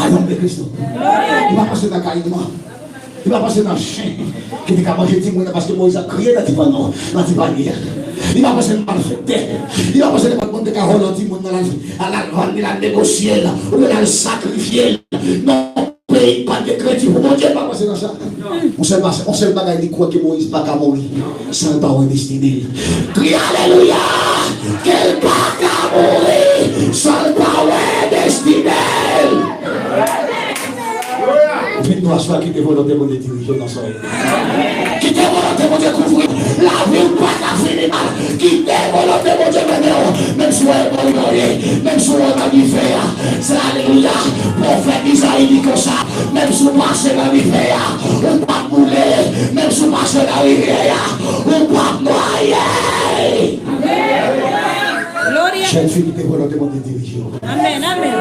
à l'homme de Christ. Il va passer dans le caïman. Il va passer dans le chien. Qui dit qu'à manger Timon parce que Moïse a crié dans le divan. Il va passer dans le malfaiteur. Il va passer dans le monde de Carole dans Timon. À la vente, il a négocié. Il a sacrifié. Non. Pays pas de crédit. Mon Dieu va passer dans ça. On sait le bagage, il croit que Moïse n'a pas mourir. Sans parole destinée. Crie Alléluia. Quel pas qu'à mourir. Sans parole destinée. Fais-nous asseoir qui te volonté pour les diriger dans son règne. Qui te volonté pour découvrir la vie ou pas qu'à finir mal. Qui te volonté pour découvrir même si on est bon, même si on est magnifié. C'est Alléluia. Prophète Isaïe dit comme ça. Même si on marche dans l'hiver, on ne pas mouler. Même si on marche dans l'hiver, on ne pas noyer. Jeune fille qui te volonté pour te diriger. Amen, amen.